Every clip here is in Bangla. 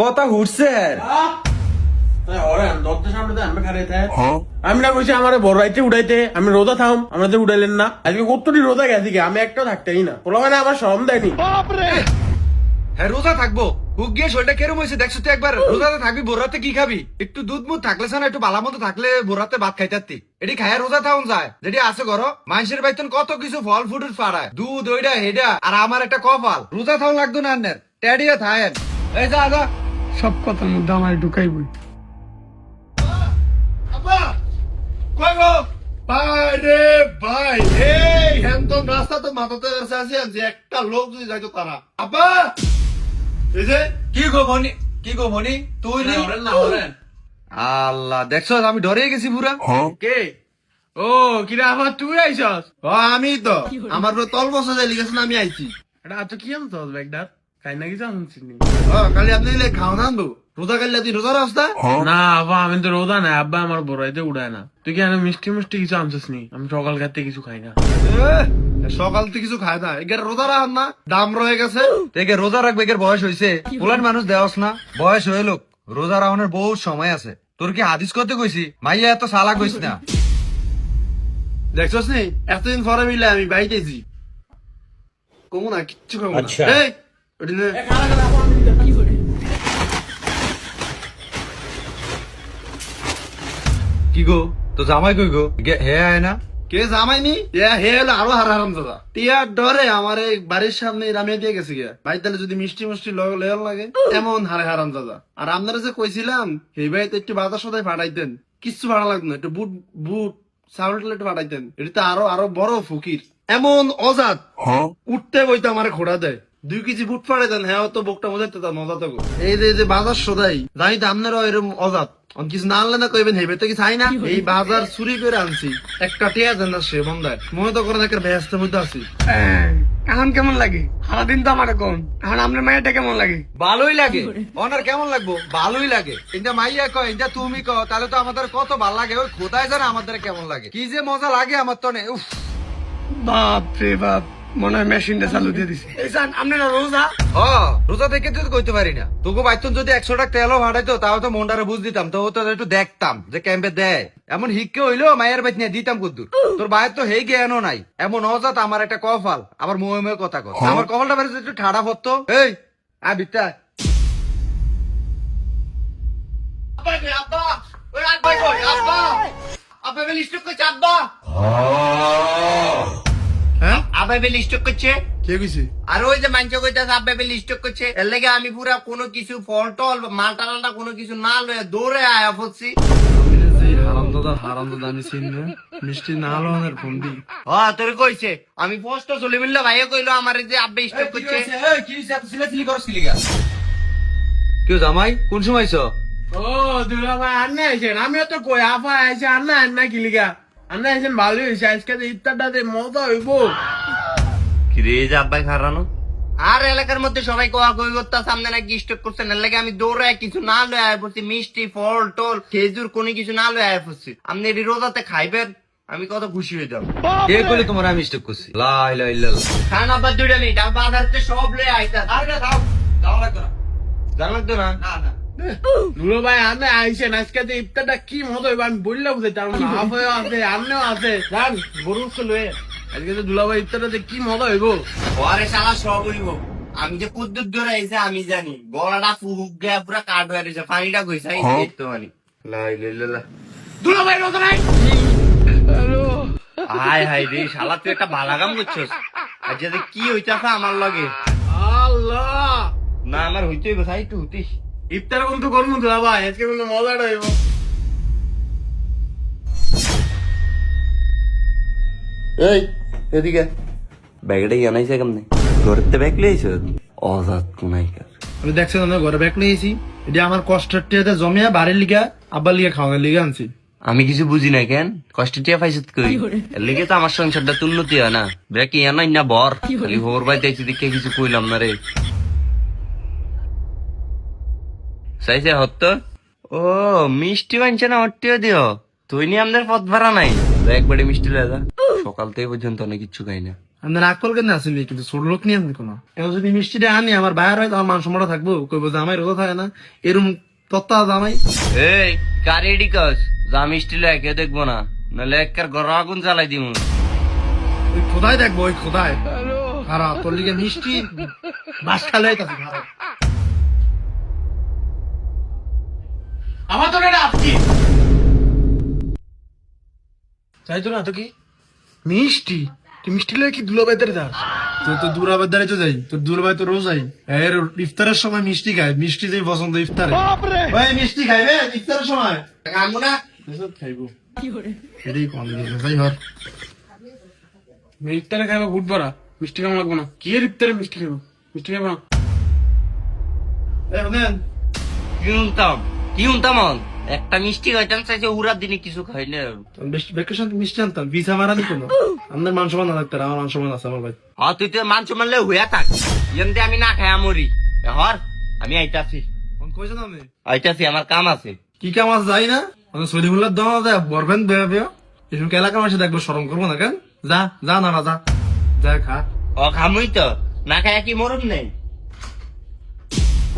কথা ঘুরছে আমি না কইছি আমার বড় রাইতে উড়াইতে, আমি রোজা থাম আমাদের উড়াইলেন না। আজকে কতটি রোজা গেছি গে, আমি একটাও থাকতেই না, পোলা মানে আমার সরম দেয়নি। হ্যাঁ রোজা থাকবো, হুক গিয়ে শরীরটা কেরম হয়েছে দেখছো তো একবার। রোজাতে থাকবি, ভোররাতে কি খাবি? একটু দুধ মুধ থাকলে না, একটু বালা মতো থাকলে ভোররাতে ভাত খাইতারতি। এটি খায়া রোজা থাকুন যায়, যেটি আছে ঘর মানুষের বাইতন কত কিছু ফল ফুটুর পাড়ায়, দুধ ওইটা হেডা, আর আমার একটা কপাল। রোজা থাকুন লাগতো না আন্নের, ট্যাডিয়া থায়েন। এই যা যা, সব কথার মধ্যে আমার ঢুকাইবই। ভাইরে ভাই, এই হ্যান্ডন রাস্তা তো মাথাতে আসি যে একটা লোক যদি যাইতো তারা। আব্বা এই যে কি গো মনি, কি গো মনি, তুই নি? আল্লাহ দেখছো আমি ডরে গেছি পুরা। কে? ও কিরা আবার তুই আইছস? আমি তো আমার তল বসে যাই লিখেছ না, আমি আইছি। এটা আচ্ছা কি আনছস ব্যাগটা? খাই না কিছু আনছিস নি? কালি আপনি খাও না আনবো, রোজা কালি তুই রোজা রাস্তা। না আব্বা আমি তো রোজা না, আব্বা আমার বড় রাইতে উড়ায় না। তুই কি মিষ্টি মিষ্টি কিছু আনছিস নি? আমি সকাল খাতে কিছু খাই না। সকাল থেকে কিছু খায় না, এগার রোজা রাখ না, দাম রয়ে গেছে। দেখে রোজা রাখবে, এর বয়স হয়েছে, পুলান মানুষ দেওয়াস না, বয়স হয়ে লোক, রোজা রাখনের বহুত সময় আছে। তোর কি হাদিস করতে কইছি? মাইয়া এত সালা কইস না। দেখছস নি এতদিন পরে মিলে আমি বাইতেছি, কমু না কিচ্ছু খাবো না। এই ওটি নে। কি গো তো জামাই কই গো? হে আয় না? কে জামাইনি হে হলো আরো হারাম দাদা। টিয়ার ডরে আমার এই বাড়ির সামনে রামিয়া দিয়ে গেছে গিয়া, ভাই তাহলে যদি মিষ্টি মিষ্টি লেয়ার লাগে এমন হারাম দাদা। আর আপনারা যে কইছিলাম এই ভাই একটু বাতাস সদাই ফাটাইতেন, কিচ্ছু ভাড়া লাগতো না, একটু বুট বুট চাউল একটু ফাটাইতেন, এটা তো আরো বড় ফকির। এমন অজাত উঠতে বইতে আমার খোড়া দেয়, 2 কেজি বুট ফাটাইতেন, হ্যাঁ তো বুকটা মজাইতে তার মজা থাকো। এই যে বাজার সদাই জানি তো আপনারাও এরকম অজাত, কিছু না আনলে না কইবেন হেবে তো কি চাই না। এই বাজার চুরি করে আনছি, একটা টিয়া দেন না সে বন্ধায়, মনে তো করেন একটা ব্যস্ত মধ্যে আছি। এখন কেমন লাগে? সারাদিন তো আমার কোন, এখন আপনার মায়েরটা কেমন লাগে? ভালোই লাগে। ওনার কেমন লাগবো? ভালোই লাগে। এটা মাইয়া কয়, এটা তুমি কও, তাহলে তো আমাদের কত ভালো লাগে। ওই খোদায় জানে আমাদের কেমন লাগে, কি যে মজা লাগে আমার তো। উফ বাপ রে বাপ, মনে হয় মেশিনটা চালু দিয়ে দিছে। এই জান আপনারা রোজা? রোজা থেকে তো কইতে পারি না। তোকে বাইতুন যদি 100 টাকা তেলও ভাড়াইতো তাও তো মনটারে বুঝ দিতাম, তো তো একটু দেখতাম যে ক্যাম্পে দেয়। এমন হিককে হইলো মায়ের বাইত নিয়ে দিতাম কুদ্দুর। তোর বাইর তো হেই জ্ঞানও নাই, এমন অজাত আমার একটা কফাল। আবার মুহে মুহে কথা কর, আমার কফালটা বেড়ে একটু ঠাড়া পড়তো। এই বিত্তা কে কইছে? আর ওই যে মাংস কইতাছে আব্বা বেলি স্টক করছে, এর লাগে আমি পুরা কোনো কিছু ফল টল মাল টালটা কোনো কিছু না লয়ে দৌড়ে আয়া পড়ছি। হারাম দাদা আমি চিনি মিষ্টি না হলো ফোন দি। তোর কইছে আমি পোস্ট চলে মিললো, ভাইয়া কইলো আমার যে আব্বা স্টক করছে। কেউ জামাই কোন সময় আইছো? ও দুলা ভাই আন্না আইছেন, আমিও তো কই আফা আইছে, আন্না কি লিগা? আন্না আইছেন ভালোই হয়েছে, আজকে ইফতারটাতে মজা হইব। কি রে যে আব্বাই খারানো আর এলাকার মধ্যে সবাই কোয়া কই করতা সামনে নাকি স্টক করছেন, এর লাগে আমি দৌড়ায় কিছু না লয়ে আয়া পড়ছি, মিষ্টি ফল টল খেজুর কোনো কিছু না লয়ে আয়া পড়ছি। আপনি এটি রোজাতে খাইবেন, আমি কত খুশি হয়ে যাব। কে কইলে তোমার আমি স্টক করছি? লা ইলাহা ইল্লাল্লাহ। খান আব্বা দুইটা নেই, তার বাজারতে সব লয়ে আইতা। আরে না দাও, দাও লাগতো না। জান লাগতো না। না না দুলা ভাই আন্না আইছেন, আজকে ইফতারটা কি মজা হইব আমি বললে বুঝাইতাম না। আফাও আছে, আন্নাও আছে, জান গরু লয়ে আজকে তো দুলা ভাই ইফতারটাতে কি মজা হইব। ঘরে শালা সব হইব। আমি যে কুদ্দুর ধরে আইছে আমি জানি, গলাটা ফুক গিয়া পুরা কাট হয়ে রয়েছে, পানিটা কইছে এই তো মানে। লা ইলাহা ইল্লাল্লাহ। দুলা ভাই রোজা নাই? হাই হাই রে শালা, তুই একটা বালাগাম করছস। আর যাতে কি হইতাছে আমার লগে আল্লাহ, না, আমার হইতে হইব, তাই একটু হইতিস। ইফতার কোন তো করবো দুলা ভাই, আজকে কিন্তু মজাটা হইব। এই এদিকে ব্যাগটা জানাইছে কেমনে? ঘরেতে ব্যাগ লিয়েছ? অজাত কোনাইকার। আমি দেখছেন আমরা ঘরে ব্যাগ নিয়েছি, এটা আমার কষ্টের টিয়াতে জমিয়া বাড়ির লিগা আব্বার লিগা খাওয়ানোর লিগা আনছি। আমি কিছু বুঝি না কেন, কষ্ট টিয়া পাইছত কই? এর লিগে তো আমার সংসারটা তো উন্নতি হয় না। ব্যাগ ইয়া নাই না বর, খালি খবর পাইতে দেখে কিছু কইলাম না রে। চাইছে হত ও মিষ্টি বানছে না, অট্টিও দিও তুই নি আমাদের পথ ভাড়া নাই। একবারে মিষ্টি লেদা, সকাল থেকে পর্যন্ত অনেক কিচ্ছু খাই না। আপনার আকল কেন আসেনি, কিন্তু ছোট লোক নিয়ে আসেন কোনো। এখন যদি মিষ্টিটা আনি আমার বাইরে হয়, আমার মান সম্মানটা থাকবো, কইবো যে আমার রোজা থাকে না, এরকম তত্ত্বা জামাই। এই কারি ডিকস যা মিষ্টি লয় কেউ দেখবো না, নাহলে একার ঘর আগুন জ্বালাই দিমু। ওই খোদাই দেখবো, ওই খোদাই খারাপ তোর লিগে মিষ্টি বাস খালে খারাপ। আমার তো এটা আপকি তাই তো না তো কি মিষ্টি, তুই মিষ্টি লাগে কি দুলাভাইদের যাস? তোর তো দুলাভাইয়ের দ্বারাই তো যাই, তোর দুলাভাই তো রোজাই এর ইফতারের সময় মিষ্টি খায়, মিষ্টি যেই পছন্দ ইফতারে। ভাই মিষ্টি খাইবে ইফতারের সময়? খাবো না, এসব খাইবো এটাই কম দিয়ে যাই হর। ইফতারে খাইবো ভুট ভরা, মিষ্টি খাওয়া লাগবো না। কি এর ইফতারে মিষ্টি খাইবো? মিষ্টি খাইবো না। কি উনতাম একটা মিষ্টি খাইতাম চাইছে, উড়ার দিনে কিছু খাই না। ভ্যাকেশন মিষ্টি আনতাম, ভিসা মারানি কোনো। আপনার মান সম্মান না থাকতে, আমার মান সম্মান আছে আমার ভাই। হ্যাঁ তুই তো মাংস মারলে হইয়া থাক, এমনি আমি না খাই মরি। হর আমি আইতাছি, কইছেন আপনি আইতাছি, আমার কাম আছে। কি কাম আছে যাই না, সলিমুল্লাহ দোয়া দেয় বরবেন বেয়া বেয়া, এসব এলাকার মাসে দেখবো শরম করবো না কেন? যা যা না না যা যা খা। ও খামুই তো, না খাই কি মরম নেই।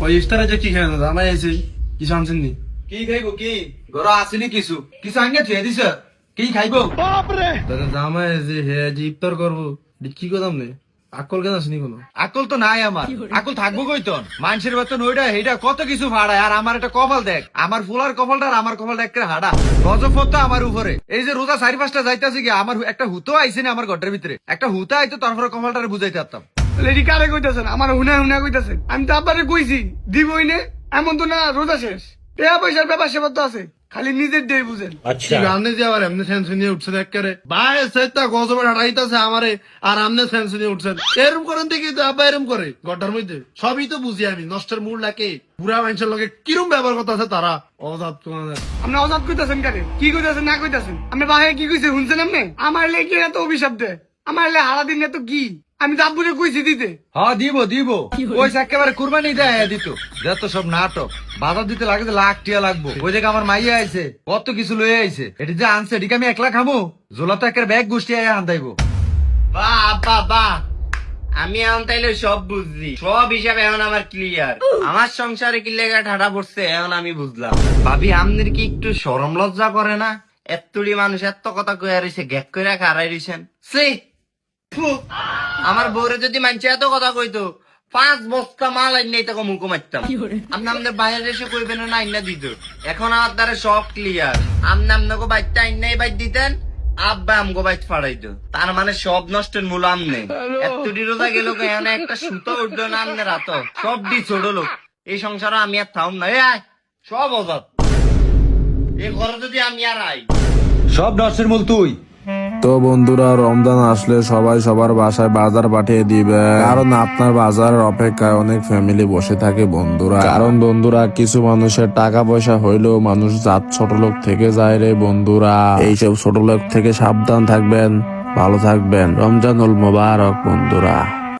ওই ইফতারে যে কি খাই না জামাই আইছে, কিছু আনছেন নি? কি খাইবো কি ঘর আসেনি কিছু কিছু আঙ্গে থুয়ে দিছ কি খাইবো? তাহলে জামাই যে হে যে ইফতার করবো, এটা কি করতাম নে? আকল কেন আসেনি কোনো? আকল তো নাই আমার, আকল থাকবো কইতন। মানুষের বেতন ওইটা এইটা কত কিছু ভাড়ায়, আর আমার একটা কপাল দেখ, আমার ফুলার কপালটা আর আমার কপালটা একটা হাডা গজব তো আমার উপরে। এই যে রোজা 4-5টা যাইতাছি কি, আমার একটা হুতো আইছে না আমার ঘরের ভিতরে, একটা হুতা আইতো তারপরে কপালটারে বুঝাইতে পারতাম। লেডি কারে কইতাছেন? আমার হুনা হুনা কইতাছেন? আমি তো আব্বারে কইছি দিবই নে, এমন তো না রোজা শেষ, টাকা পয়সার ব্যাপার সেবার তো আছে, খালি নিজের দিয়ে বুঝেন। আপনি যে আবার এমনি সেন্স নিয়ে উঠছেন একেবারে, ভাই সেটা গজবে হাঁটাইতেছে আমারে, আর আপনি সেন্স নিয়ে উঠছেন এরম করেন দেখি তো আব্বা এরম করে গড্ডার মধ্যে। সবই তো বুঝি আমি, নষ্টের মূল লাগে বুড়া মানুষের লগে কিরম ব্যবহার করতে আছে তারা। অজাত তোমাদের আপনি অজাত কইতাছেন কারে? কি কইতাছেন না কইতাছেন? আমি বাহে কি কইছে শুনছেন আপনি? আমার লেগে এত অভিশাপ দেয়, আমার লে হারা দিন এত কি? আমি তো আব্বুরে কইছি দিতে। হ্যাঁ দিব দিব, ওই একেবারে কুরবানি দেয় দিত। যত সব নাটক বাজার দিতে লাগে যে লাখ টিয়া লাগবো, ওই জায়গা আমার মাইয়া আইছে কত কিছু লয়ে আইছে, এটি যে আনছে এটিকে আমি একলা খামো? জোলা তো একের ব্যাগ গোষ্ঠী আন্দাইবো। বাহ বাহ বাহ, আমি এখন তাইলে সব বুঝছি, সব হিসাব এখন আমার ক্লিয়ার। আমার সংসারে কি লেগে ঠাডা পড়ছে এখন আমি বুঝলাম। ভাবি আমনের কি একটু শরম লজ্জা করে না? এতটি মানুষ এত কথা কয়ে রয়েছে, গ্যাক করে খারাই রয়েছেন। আমার বউরে যদি মানছে এত কথা কইতো, 5 বস্তা মাল আইন নেই তখন মুখো মারতাম। আপনি আমাদের বাইরে এসে কইবেন না আইনা দিত। এখন আমার দ্বারা সব ক্লিয়ার, আপনি আপনাকে বাইরটা আইনাই বাইর দিতেন, আব্বা আমগো বাইট ফাড়াইতো। তার মানে সব নষ্টের মূল আমনে। এতটি রোজা গেল এখানে একটা সুতো উঠলো না আমনের হাত, সব ডি ছোট লোক। এই সংসারে আমি আর থাম না, সব অজাত। এই ঘরে যদি আমি আর আই, সব নষ্টের মূল তুই। তো বন্ধুরা, রমজান আসলে সবাই সবার বাসায় বাজার পাঠিয়ে দিবে, কারণ আপনার বাজারের অপেক্ষায় অনেক ফ্যামিলি বসে থাকে বন্ধুরা। কারণ বন্ধুরা, কিছু মানুষের টাকা পয়সা হইলেও মানুষ জাত ছোট লোক থেকে যায় রে বন্ধুরা। এইসব ছোট লোক থেকে সাবধান থাকবেন, ভালো থাকবেন। রমজানুল মোবারক বন্ধুরা।